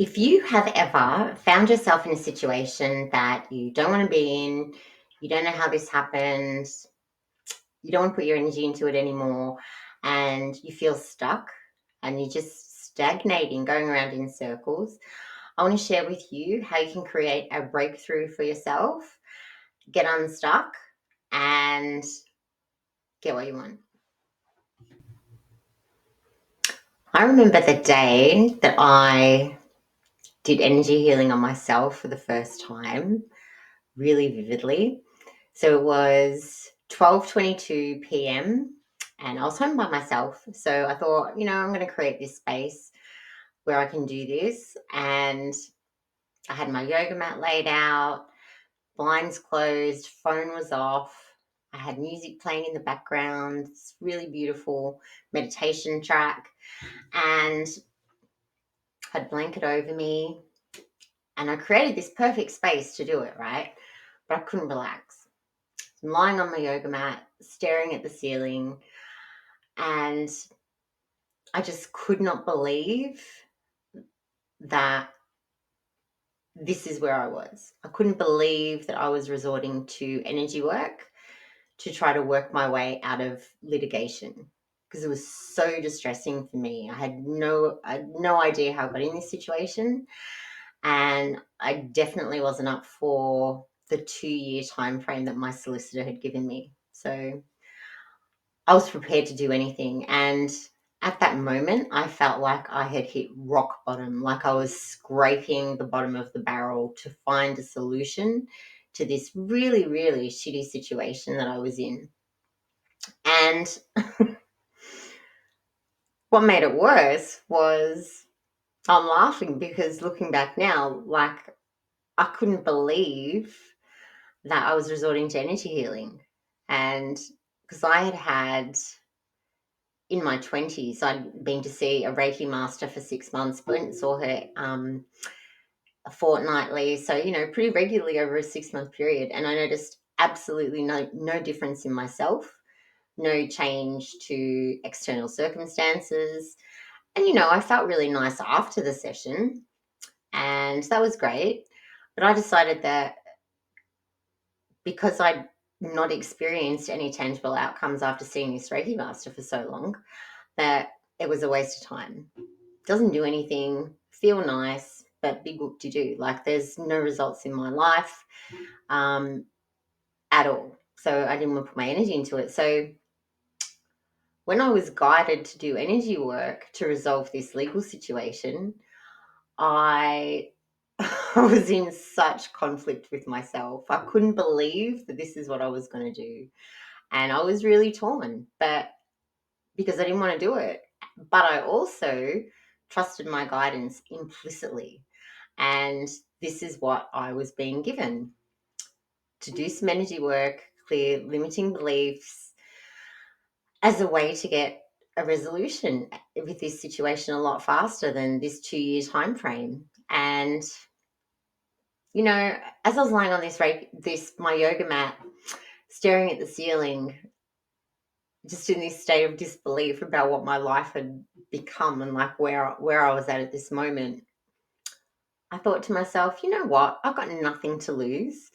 If you have ever found yourself in a situation that you don't want to be in, you don't know how this happened, you don't want to put your energy into it anymore, and you feel stuck and you're just stagnating, going around in circles, I want to share with you how you can create a breakthrough for yourself, get unstuck, and get what you want. I remember the day that I did energy healing on myself for the first time really vividly. So it was 12:22 p.m. and I was home by myself. So I thought, I'm going to create this space where I can do this. And I had my yoga mat laid out, blinds closed, phone was off. I had music playing in the background, this really beautiful meditation track, and had a blanket over me. And I created this perfect space to do it, right? But I couldn't relax. I'm lying on my yoga mat, staring at the ceiling, and I just could not believe that this is where I was. I couldn't believe that I was resorting to energy work to try to work my way out of litigation because it was so distressing for me. I had no idea how I got in this situation, and I definitely wasn't up for the 2-year time frame that my solicitor had given me. So I was prepared to do anything. And at that moment, I felt like I had hit rock bottom, like I was scraping the bottom of the barrel to find a solution to this really, really shitty situation that I was in. And what made it worse was I'm laughing because looking back now, like I couldn't believe that I was resorting to energy healing. And because I had in my 20s, I'd been to see a Reiki master for 6 months, but and saw her fortnightly. So, pretty regularly over a 6-month period. And I noticed absolutely no difference in myself, no change to external circumstances. And, I felt really nice after the session. And that was great. But I decided that because I'd not experienced any tangible outcomes after seeing this Reiki master for so long, that it was a waste of time. Doesn't do anything, feel nice, but big whoop to do. Like there's no results in my life at all. So I didn't want to put my energy into it. So when I was guided to do energy work to resolve this legal situation, I I was in such conflict with myself. I couldn't believe that this is what I was going to do. And I was really torn, but because I didn't want to do it. But I also trusted my guidance implicitly. And this is what I was being given to do some energy work, clear limiting beliefs as a way to get a resolution with this situation a lot faster than this 2-year time frame. And as I was lying on this my yoga mat, staring at the ceiling, just in this state of disbelief about what my life had become and like where I was at this moment, I thought to myself, you know what? I've got nothing to lose.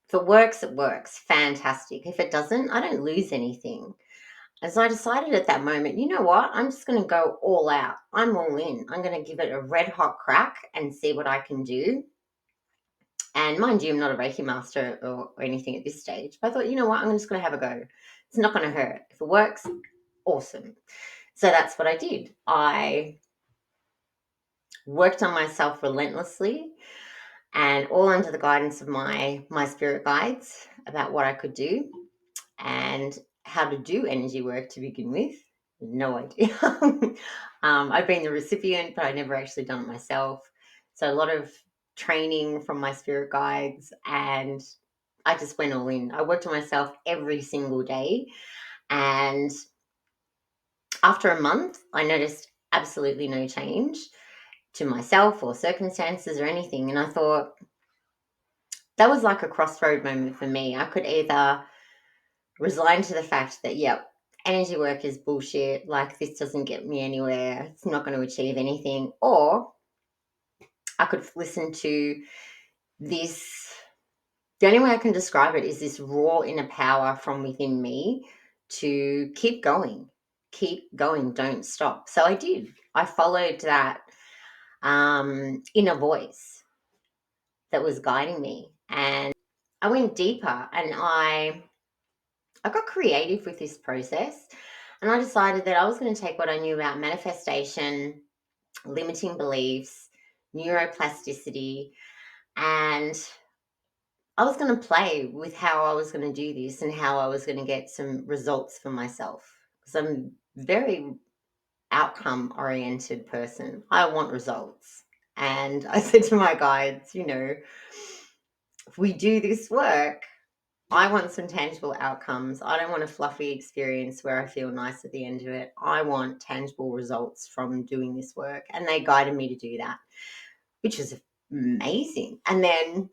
If it works, it works. Fantastic. If it doesn't, I don't lose anything. As I decided at that moment, you know what? I'm just going to go all out. I'm all in. I'm going to give it a red hot crack and see what I can do. And mind you, I'm not a Reiki master or anything at this stage. But I thought, you know what? I'm just going to have a go. It's not going to hurt. If it works, awesome. So that's what I did. I worked on myself relentlessly and all under the guidance of my spirit guides about what I could do and how to do energy work to begin with. No idea. I've been the recipient, but I've never actually done it myself. So a lot of training from my spirit guides, and I just went all in. I worked on myself every single day. And after a month, I noticed absolutely no change to myself or circumstances or anything. And I thought that was like a crossroad moment for me. I could either resign to the fact that, yep, energy work is bullshit, like this doesn't get me anywhere, it's not going to achieve anything, or I could listen to this. The only way I can describe it is this raw inner power from within me to keep going, don't stop. So I did. I followed that inner voice that was guiding me, and I went deeper, and I got creative with this process, and I decided that I was going to take what I knew about manifestation, limiting beliefs, neuroplasticity, and I was going to play with how I was going to do this and how I was going to get some results for myself. Because I'm very outcome oriented person. I want results. And I said to my guides, if we do this work, I want some tangible outcomes. I don't want a fluffy experience where I feel nice at the end of it. I want tangible results from doing this work. And they guided me to do that, which was amazing. And then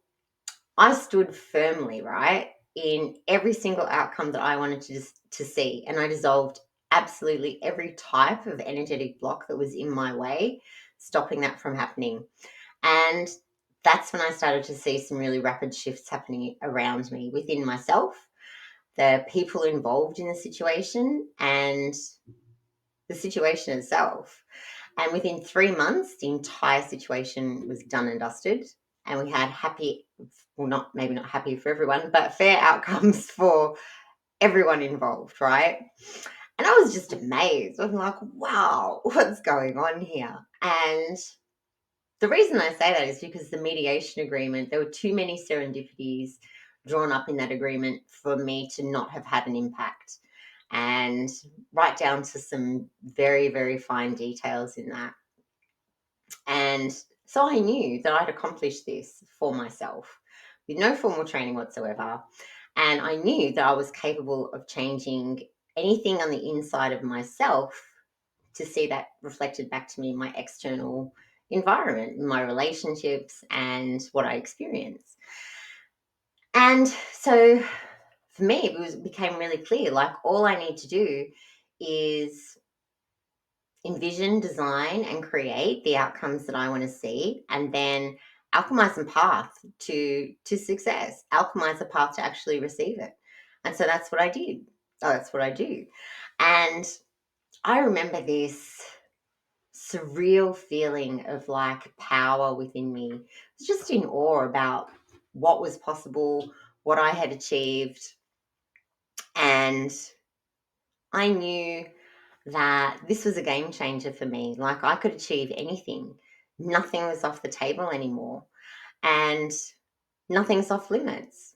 I stood firmly, right, in every single outcome that I wanted to see. And I dissolved absolutely every type of energetic block that was in my way, stopping that from happening. And that's when I started to see some really rapid shifts happening around me, within myself, the people involved in the situation, and the situation itself. And within 3 months, the entire situation was done and dusted. And we had maybe not happy for everyone, but fair outcomes for everyone involved, right? And I was just amazed. I was like, wow, what's going on here? And the reason I say that is because the mediation agreement, there were too many serendipities drawn up in that agreement for me to not have had an impact. And right down to some very, very fine details in that. And so I knew that I'd accomplished this for myself with no formal training whatsoever. And I knew that I was capable of changing anything on the inside of myself to see that reflected back to me in my external environment, in my relationships, and what I experience. And so for me, it became really clear, like, all I need to do is envision, design, and create the outcomes that I want to see, and then alchemize a path to success, alchemize a path to actually receive it. And so that's what I did. Oh, that's what I do. And I remember this surreal feeling of like power within me. I was just in awe about what was possible, what I had achieved. And I knew that this was a game changer for me. Like, I could achieve anything. Nothing was off the table anymore. And nothing's off limits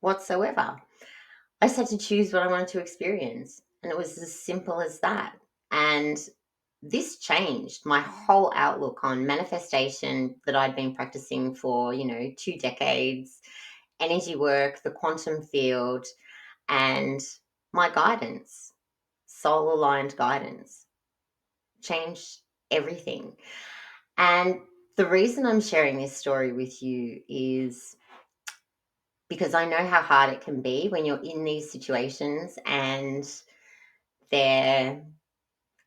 whatsoever. I just had to choose what I wanted to experience. And it was as simple as that. And this changed my whole outlook on manifestation that I'd been practicing for, 2 decades, energy work, the quantum field, and my guidance, soul aligned guidance, changed everything. And the reason I'm sharing this story with you is because I know how hard it can be when you're in these situations and they're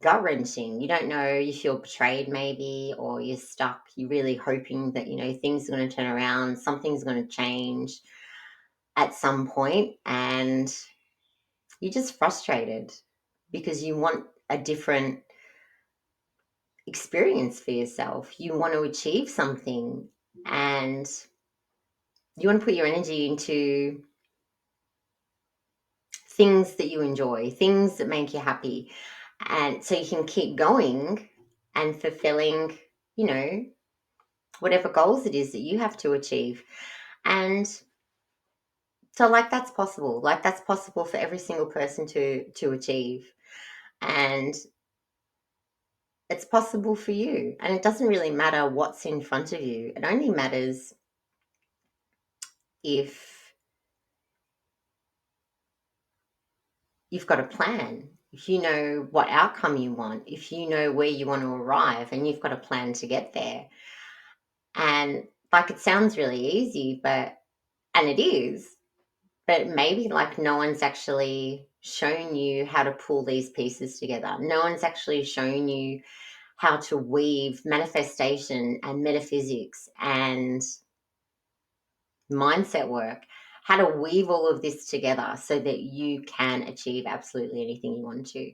gut wrenching. You don't know, you feel betrayed maybe, or you're stuck. You're really hoping that, things are going to turn around, something's going to change at some point, and you're just frustrated because you want a different experience for yourself. You want to achieve something, and you want to put your energy into things that you enjoy, things that make you happy. And so you can keep going and fulfilling, whatever goals it is that you have to achieve. And so, like, that's possible. Like, that's possible for every single person to achieve. And it's possible for you. And it doesn't really matter what's in front of you. It only matters if you've got a plan, if you know what outcome you want, if you know where you want to arrive, and you've got a plan to get there. And like, it sounds really easy, and it is, but maybe like no one's actually shown you how to pull these pieces together. No one's actually shown you how to weave manifestation and metaphysics and mindset work, how to weave all of this together so that you can achieve absolutely anything you want to.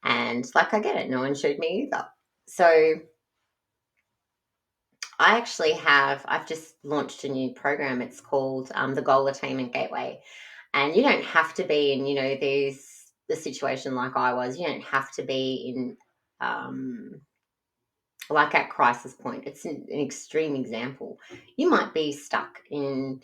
And like, I get it, no one showed me either. So I've just launched a new program. It's called the Goal Attainment Gateway. And you don't have to be in, there's the situation like I was. You don't have to be in, like at crisis point. It's an extreme example. You might be stuck in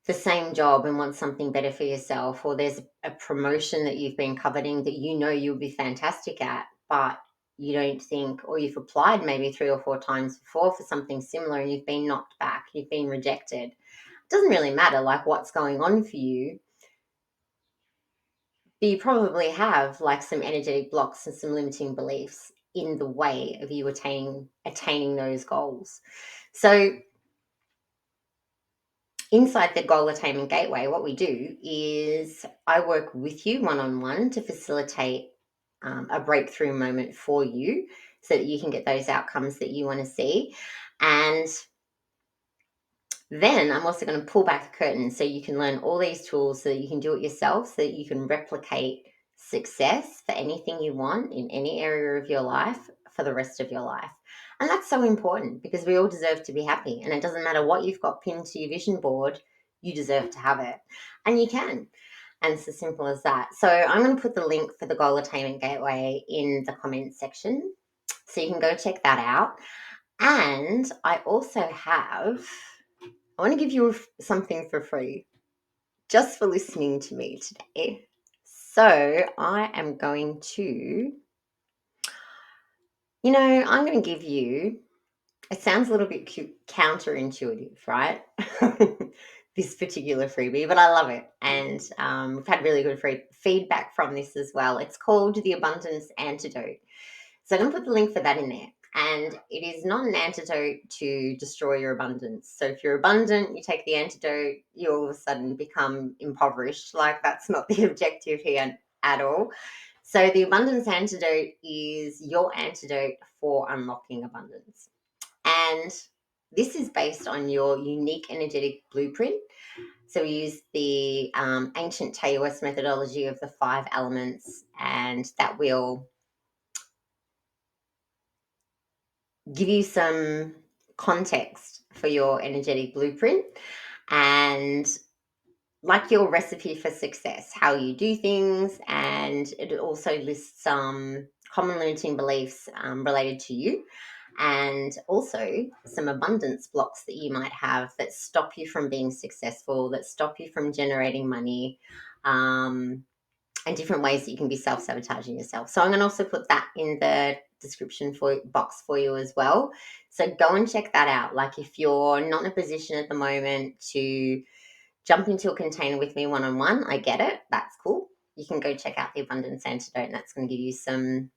the same job and want something better for yourself, or there's a promotion that you've been coveting that you'll be fantastic at, but you don't think, or you've applied maybe 3 or 4 times before for something similar and you've been knocked back, you've been rejected. It doesn't really matter like what's going on for you, but you probably have like some energetic blocks and some limiting beliefs in the way of you attaining those goals. So inside the Goal Attainment Gateway, what we do is I work with you one-on-one to facilitate a breakthrough moment for you so that you can get those outcomes that you want to see. And then I'm also going to pull back the curtain so you can learn all these tools so that you can do it yourself, so that you can replicate success for anything you want in any area of your life for the rest of your life. And that's so important because we all deserve to be happy. And it doesn't matter what you've got pinned to your vision board, you deserve to have it. And you can. And it's as simple as that. So I'm going to put the link for the Goal Attainment Gateway in the comments section so you can go check that out. And I also I want to give you something for free just for listening to me today. So I am going to, I'm going to give you, it sounds a little bit counterintuitive, right? This particular freebie, but I love it. And we've had really good feedback from this as well. It's called the Abundance Antidote. So I'm going to put the link for that in there. And it is not an antidote to destroy your abundance. So if you're abundant, you take the antidote, you all of a sudden become impoverished. Like, that's not the objective here at all. So the abundance antidote is your antidote for unlocking abundance. And this is based on your unique energetic blueprint. So we use the ancient Taoist methodology of the 5 elements, and that will give you some context for your energetic blueprint and like your recipe for success, how you do things. And it also lists some common limiting beliefs related to you, and also some abundance blocks that you might have that stop you from being successful, that stop you from generating money, and different ways that you can be self-sabotaging yourself. So I'm going to also put that in the description box for you as well. So go and check that out. Like, if you're not in a position at the moment to jump into a container with me one-on-one, I get it. That's cool. You can go check out the Abundance Antidote, and that's going to give you some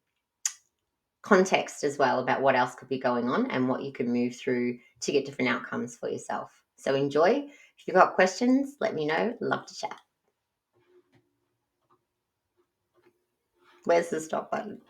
context as well about what else could be going on and what you can move through to get different outcomes for yourself. So enjoy. If you've got questions, let me know. Love to chat. Where's the stop button?